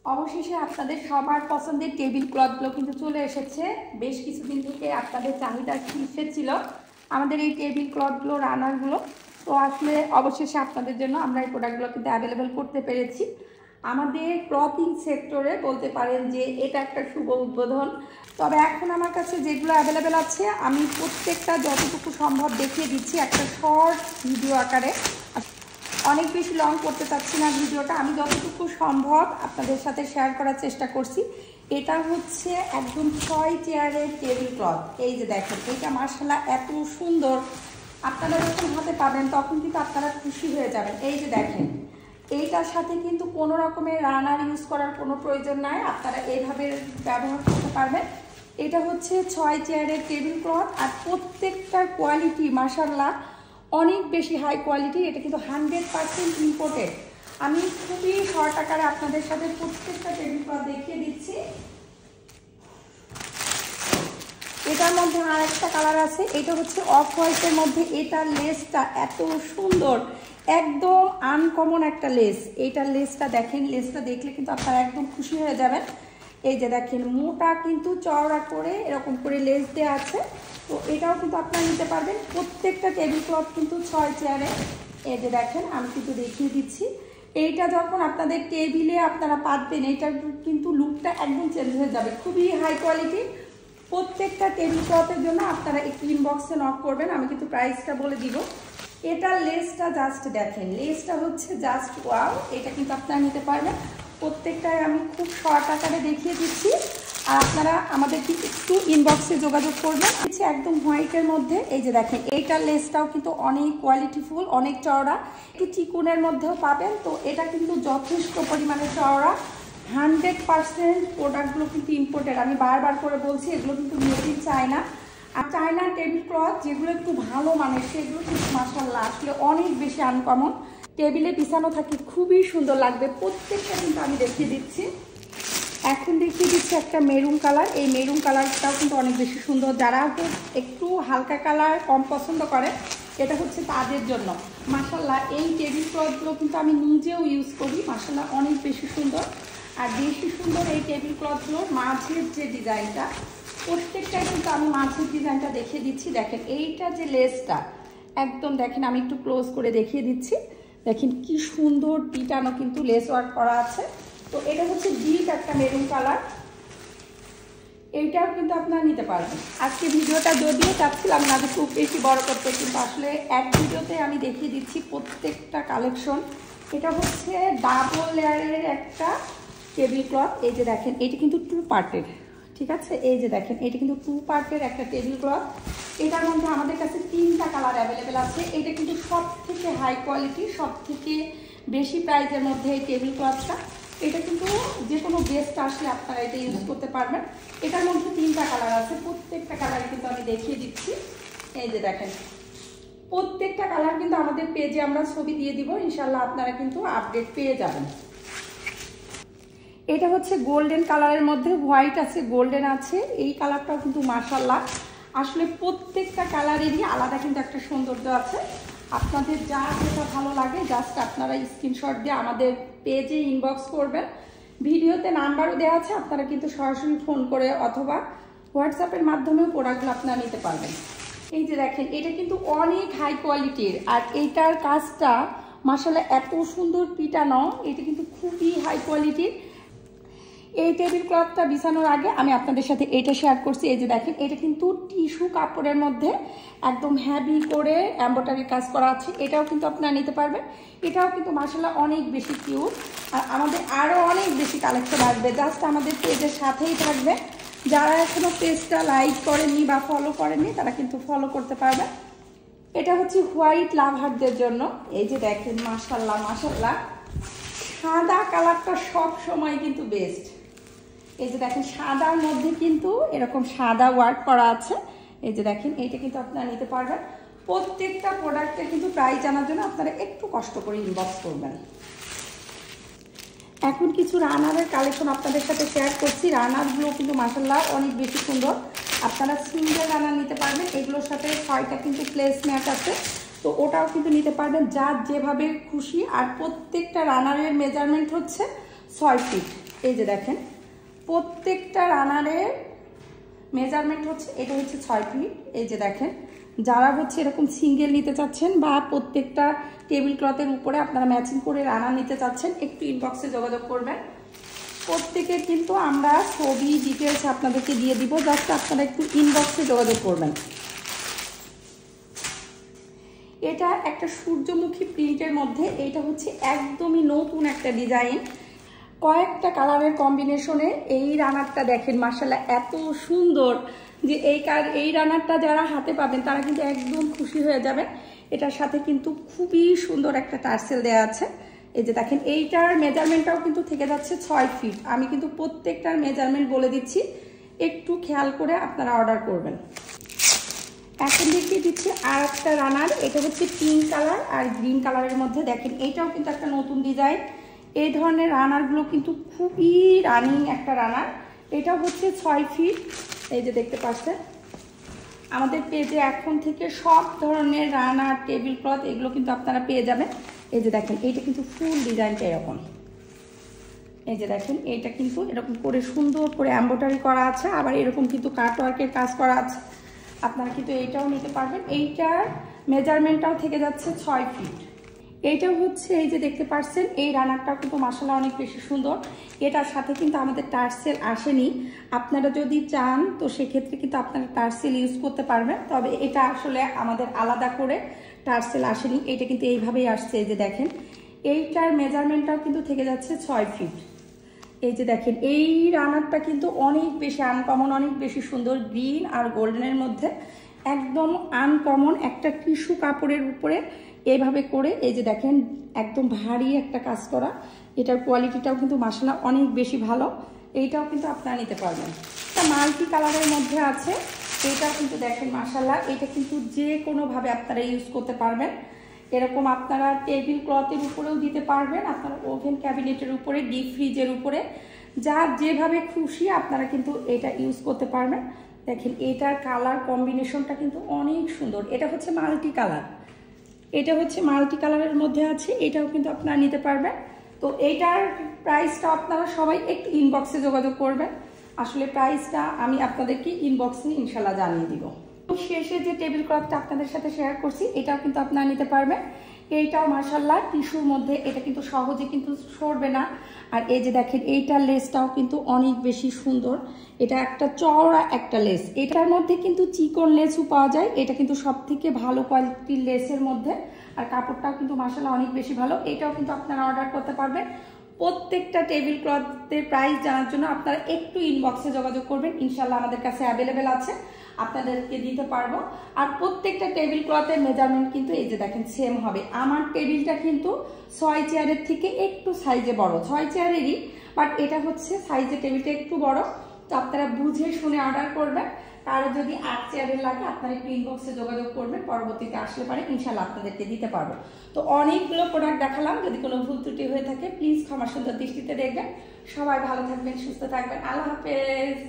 অবশেষে আপনাদের সবার পছন্দের টেবিল ক্লথগুলো কিন্তু চলে এসেছে। বেশ কিছুদিন থেকে আপনাদের চাহিদা শীর্ষে ছিল আমাদের এই টেবিল ক্লথগুলো, রানারগুলো। তো আসলে অবশেষে আপনাদের জন্য আমরা এই প্রোডাক্টগুলো কিন্তু অ্যাভেলেবেল করতে পেরেছি। আমাদের ক্লথিং সেক্টরে বলতে পারেন যে এটা একটা শুভ উদ্বোধন। তবে এখন আমার কাছে যেগুলো অ্যাভেলেবেল আছে আমি প্রত্যেকটা যতটুকু সম্ভব দেখিয়ে দিচ্ছি একটা শর্ট ভিডিও আকারে। অনেক বেশি লং করতে চাচ্ছি না ভিডিওটা, আমি যতটুকু সম্ভব আপনাদের সাথে শেয়ার করার চেষ্টা করছি। এটা হচ্ছে একদম 6 চেয়ারের টেবিল ক্লথ। এই যে দেখেন, এটা মাশাআল্লাহ এত সুন্দর। আপনারা যখন হাতে পাবেন তখন কিন্তু আপনারা খুশি হয়ে যাবেন। এই যে দেখেন, এইটার সাথে কিন্তু কোনো রকমের রানার ইউজ করার কোনো প্রয়োজন নাই, আপনারা এইভাবে ব্যবহার করতে পারবেন। এটা হচ্ছে 6 চেয়ারের টেবিল ক্লথ, আর প্রত্যেকটার কোয়ালিটি মাশাআল্লাহ অনেক বেশি হাই কোয়ালিটি। এটা কিন্তু 100% ইম্পোর্টেড। আমি খুবই শর্ট আকারে আপনাদের সাথে প্রত্যেকটা টেবিল ক্লথ দেখিয়ে দিচ্ছি। এটার মধ্যে আর একটা কালার আছে, এটা হচ্ছে অফ হোয়াইটের মধ্যে। এটার লেসটা এত সুন্দর, একদম আনকমন একটা লেস। এইটার লেসটা দেখেন, লেসটা দেখলে কিন্তু আপনারা একদম খুশি হয়ে যাবেন। এই যে দেখেন, মোটা কিন্তু চওড়া করে এরকম করে লেস দেওয়া আছে। তো এটাও কিন্তু আপনারা নিতে পারবেন। প্রত্যেকটা টেবিল ক্লথ কিন্তু 6 চেয়ারে। এই যে দেখেন, আমি কিন্তু দেখিয়ে দিচ্ছি। এইটা যখন আপনাদের টেবিলে আপনারা পাতবেন, এইটার কিন্তু লুকটা একদম চেঞ্জ হয়ে যাবে। খুবই হাই কোয়ালিটি। প্রত্যেকটা টেবিল ক্লথের জন্য আপনারা একটু ইনবক্সে নক করবেন, আমি কিন্তু প্রাইসটা বলে দিব। এটার লেসটা জাস্ট দেখেন, লেসটা হচ্ছে জাস্ট ওয়াও। এটা কিন্তু আপনারা নিতে পারবেন। প্রত্যেকটাই আমি খুব শর্ট আকারে দেখিয়ে দিচ্ছি, আর আপনারা আমাদেরকে একটু ইনবক্সে যোগাযোগ করবেন। হচ্ছে একদম হোয়াইটের মধ্যে। এই যে দেখেন, এইটার লেসটাও কিন্তু অনেক কোয়ালিটিফুল, অনেক চওড়া। একটু চিকুনের মধ্যেও পাবেন। তো এটা কিন্তু যথেষ্ট পরিমাণে চওড়া। 100% প্রোডাক্টগুলো কিন্তু ইম্পোর্টেড। আমি বারবার করে বলছি, এগুলো কিন্তু মেড ইন চায়না। আর চায়না টেবিল ক্লথ যেগুলো একটু ভালো মানের, সেগুলো কিন্তু মাশাআল্লাহ আসলে অনেক বেশি আনকমন। টেবিলে বিছানো থাকে খুবই সুন্দর লাগবে। প্রত্যেকটা কিন্তু আমি দেখিয়ে দিচ্ছি। এখন দেখিয়ে দিচ্ছি একটা মেরুন কালার। এই মেরুন কালারটাও কিন্তু অনেক বেশি সুন্দর। যারা একটু হালকা কালার কম পছন্দ করে, এটা হচ্ছে তাদের জন্য। মাশাআল্লাহ এই টেবিল ক্লথগুলো কিন্তু আমি নিজেও ইউজ করি। মাশাআল্লাহ অনেক বেশি সুন্দর। আর বেশি সুন্দর এই টেবিল ক্লথগুলোর মাঝের যে ডিজাইনটা, প্রত্যেকটাই কিন্তু আমি মাঝের ডিজাইনটা দেখিয়ে দিচ্ছি। দেখেন, এইটা যে লেসটা একদম দেখেন, আমি একটু ক্লোজ করে দেখিয়ে দিচ্ছি। দেখেন কি সুন্দর পিটানো কিন্তু লেস ওয়ার্ক করা আছে। তো এটা হচ্ছে ডিপ একটা মেরুন কালার। এইটাও কিন্তু আপনারা নিতে পারবেন। আজকে ভিডিওটা যদিও চাচ্ছিলাম না যে খুব বেশি বড় করতে, কিন্তু আসলে এক ভিডিওতে আমি দেখিয়ে দিচ্ছি প্রত্যেকটা কালেকশন। এটা হচ্ছে ডাবল লেয়ারের একটা টেবিল ক্লথ। এই যে দেখেন, এটা কিন্তু 2 পার্টের, ঠিক আছে। এই যে দেখেন, এটা কিন্তু 2 পার্টের একটা টেবিল ক্লথ। এটার মধ্যে আমাদের কাছে 3টা কালার অ্যাভেলেবেল আছে। এটা কিন্তু সব থেকে হাই কোয়ালিটি, সব থেকে বেশি প্রাইসের মধ্যে এই টেবিল ক্লথটা। এটা কিন্তু যে কোনো গেস্ট আসলে আপনারা এটা ইউজ করতে পারবেন। এটার মধ্যে 3টা কালার আছে। প্রত্যেকটা কালার কিন্তু আমি দেখিয়ে দিচ্ছি। এই যে দেখেন, প্রত্যেকটা কালার কিন্তু আমাদের পেজে আমরা ছবি দিয়ে দিব, ইনশাল্লাহ আপনারা কিন্তু আপডেট পেয়ে যাবেন। এটা হচ্ছে গোল্ডেন কালারের মধ্যে, হোয়াইট আছে, গোল্ডেন আছে। এই কালারটাও কিন্তু মাশাআল্লাহ আসলে প্রত্যেকটা কালারেরই আলাদা কিন্তু একটা সৌন্দর্য আছে। আপনাদের যা যেটা ভালো লাগে জাস্ট আপনারা স্ক্রিনশট দিয়ে আমাদের পেজে ইনবক্স করবেন। ভিডিওতে নাম্বারও দেওয়া আছে, আপনারা কিন্তু সরাসরি ফোন করে অথবা হোয়াটসঅ্যাপের মাধ্যমেও প্রোডাক্টগুলো আপনারা নিতে পারবেন। এই যে দেখেন, এটা কিন্তু অনেক হাই কোয়ালিটির, আর এইটার কাজটা মাশাআল্লাহ এত সুন্দর পিটানো। এটা কিন্তু খুবই হাই কোয়ালিটির। এই টেবিল ক্লথটা বিছানোর আগে আমি আপনাদের সাথে এটা শেয়ার করছি। এই যে দেখেন, এটা কিন্তু টিস্যু কাপড়ের মধ্যে একদম হেভি করে এমব্রয়ডারি কাজ করা আছে। এটাও কিন্তু আপনারা নিতে পারবেন। এটাও কিন্তু মাশাআল্লাহ অনেক বেশি কিউট। আর আমাদের আরও অনেক বেশি কালেকশন আসবে, জাস্ট আমাদের পেজের সাথেই থাকবে। যারা এখনো পেজটা লাইক করেননি বা ফলো করেননি, তারা কিন্তু ফলো করতে পারবে। এটা হচ্ছে হোয়াইট লাভারদের জন্য। এই যে দেখেন, মাশাআল্লাহ মাশাআল্লাহ সাদা কালারটা সব সময় কিন্তু বেস্ট। এই যে দেখেন, সাদার মধ্যে কিন্তু এরকম সাদা ওয়ার্ক করা আছে। এই যে দেখেন, এইটা কিন্তু আপনারা নিতে পারবেন। প্রত্যেকটা প্রোডাক্টের কিন্তু প্রাইস জানার জন্য আপনারা একটু কষ্ট করে ইনবক্স করবেন। এখন কিছু রানারের কালেকশন আপনাদের সাথে শেয়ার করছি। রানারগুলো কিন্তু মাশাআল্লাহ অনেক বেশি সুন্দর। আপনারা সিঙ্গেল রানার নিতে পারবেন। এগুলোর সাথে 6টা কিন্তু প্লেসম্যাট আছে, তো ওটাও কিন্তু নিতে পারবেন যার যেভাবে খুশি। আর প্রত্যেকটা রানারের মেজারমেন্ট হচ্ছে 6 ফিট। এই যে দেখেন প্রত্যেকটা রানারের মেজারমেন্ট হচ্ছে, এটা হচ্ছে 6 ফিট। এই যে দেখেন যারা হচ্ছে এরকম সিঙ্গেল নিতে চাচ্ছেন বা প্রত্যেকটা টেবিল ক্লথের উপরে আপনারা ম্যাচিং করে রানার নিতে চাচ্ছেন, একটু ইনবক্সে যোগাযোগ করবেন। প্রত্যেকের কিন্তু আমরা ছবি ডিটেলস আপনাদেরকে দিয়ে দিব, জাস্ট আপনারা একটু ইনবক্সে যোগাযোগ করবেন। এটা একটা সূর্যমুখী প্রিন্টের মধ্যে, এটা হচ্ছে একদমই নতুন একটা ডিজাইন, কয়েকটা কালারের কম্বিনেশনে এই রানারটা দেখেন মাশাআল্লাহ এত সুন্দর যে এই রানারটা যারা হাতে পাবেন তারা কিন্তু একদম খুশি হয়ে যাবে। এটার সাথে কিন্তু খুবই সুন্দর একটা টার্সেল দেওয়া আছে। এই যে দেখেন এইটার মেজারমেন্টটাও কিন্তু থেকে যাচ্ছে 6 ফিট। আমি কিন্তু প্রত্যেকটার মেজারমেন্ট বলে দিচ্ছি, একটু খেয়াল করে আপনারা অর্ডার করবেন। এখন দেখিয়ে দিচ্ছি আর একটা রানার, এটা হচ্ছে পিঙ্ক কালার আর গ্রিন কালারের মধ্যে। দেখেন এইটাও কিন্তু একটা নতুন ডিজাইন। এই ধরনের রানারগুলো কিন্তু খুবই রানিং একটা রানার। এটা হচ্ছে 6 ফিট। এই যে দেখতে পাচ্ছেন আমাদের পেজে এখন থেকে সব ধরনের রানার, টেবিল ক্লথ এগুলো কিন্তু আপনারা পেয়ে যাবেন। এই যে দেখেন এইটা কিন্তু ফুল ডিজাইনটা এরকম। এই যে দেখেন এইটা কিন্তু এরকম করে সুন্দর করে এমব্রয়ডারি করা আছে, আবার এরকম কিন্তু কাটওয়ার্কের কাজ করা আছে। আপনারা কিন্তু এইটাও নিতে পারবেন। এইটার মেজারমেন্টটাও থেকে যাচ্ছে 6 ফিট। এইটা হচ্ছে এই যে দেখতে পাচ্ছেন এই রানারটাও কিন্তু মাশাআল্লাহ অনেক বেশি সুন্দর। এটার সাথে কিন্তু আমাদের টার্সেল আসেনি, আপনারা যদি চান তো সেক্ষেত্রে কিন্তু আপনারা টার্সেল ইউজ করতে পারবেন, তবে এটা আসলে আমাদের আলাদা করে টার্সেল আসেনি, এটা কিন্তু এইভাবেই আসছে। এই যে দেখেন এইটার মেজারমেন্টটাও কিন্তু থেকে যাচ্ছে 6 ফিট। এই যে দেখেন এই রানারটা কিন্তু অনেক বেশি আনকমন, অনেক বেশি সুন্দর, গ্রিন আর গোল্ডেনের মধ্যে একদম আনকমন একটা টিস্যু কাপড়ের উপরে এইভাবে করে এই যে দেখেন একদম ভারী একটা কাজ করা। এটার কোয়ালিটিটাও কিন্তু মাশাআল্লাহ অনেক বেশি ভালো। এইটাও কিন্তু আপনারা নিতে পারবেন। এটা মাল্টি কালারের মধ্যে আছে। এটাও কিন্তু দেখেন মাশাআল্লাহ এটা কিন্তু যে কোনোভাবে আপনারা ইউজ করতে পারবেন। এরকম আপনারা টেবিল ক্লথের উপরেও দিতে পারবেন, আপনারা ওভেন ক্যাবিনেটের উপরে, ডিপ ফ্রিজের উপরে, যা যেভাবে খুশি আপনারা কিন্তু এটা ইউজ করতে পারবেন। দেখেন এটার কালার কম্বিনেশনটা কিন্তু অনেক সুন্দর। এটা হচ্ছে মাল্টি কালার, এটা হচ্ছে মাল্টি কালারের মধ্যে আছে, এটাও কিন্তু আপনারা নিতে পারবেন। তো এইটার প্রাইসটা আপনারা সবাই একটু ইনবক্সে যোগাযোগ করবেন, আসলে প্রাইসটা আমি আপনাদেরকে ইনবক্সে ইনশাল্লাহ জানিয়ে দিব। শেষে যে টেবিল ক্লথটা আপনাদের সাথে শেয়ার করছি এটাও কিন্তু আপনারা নিতে পারবেন। এইটাও মাশাআল্লাহ টিস্যুর মধ্যে, এটা কিন্তু সহজে কিন্তু সরবে না। আর এই যে দেখেন এইটার লেসটাও কিন্তু অনেক বেশি সুন্দর, এটা একটা চওড়া একটা লেস, এটার মধ্যে কিন্তু চিকন লেসও পাওয়া যায়, এটা কিন্তু সব থেকে ভালো কোয়ালিটির লেসের মধ্যে। আর কাপড়টাও কিন্তু মাশাআল্লাহ অনেক বেশি ভালো, এটাও কিন্তু আপনারা অর্ডার করতে পারবেন। প্রত্যেকটা টেবিল ক্লথের প্রাইস জানার জন্য আপনারা একটু ইনবক্সে যোগাযোগ করবেন, ইনশাল্লাহ আমাদের কাছে অ্যাভেলেবেল আছে, আপনাদেরকে দিতে পারবো। আর প্রত্যেকটা টেবিল ক্লথের মেজারমেন্ট কিন্তু এই যে দেখেন সেম হবে। আমার টেবিলটা কিন্তু 6 চেয়ারের থেকে একটু সাইজে বড়, 6 চেয়ারেরই, বাট এটা হচ্ছে সাইজে টেবিলটা একটু বড়। তো আপনারা বুঝে শুনে অর্ডার করবেন। কারো যদি 8 চেয়ারের লাগে আপনারা একটু ইনবক্সে যোগাযোগ করবেন, পরবর্তীতে আসলে পারে ইনশাল্লাহ আপনাদেরকে দিতে পারবো। তো অনেকগুলো প্রোডাক্ট দেখালাম, যদি কোনো ভুল ত্রুটি হয়ে থাকে প্লিজ ক্ষমা সুন্দর দৃষ্টিতে দেখবেন। সবাই ভালো থাকবেন, সুস্থ থাকবেন, আল্লাহ হাফেজ।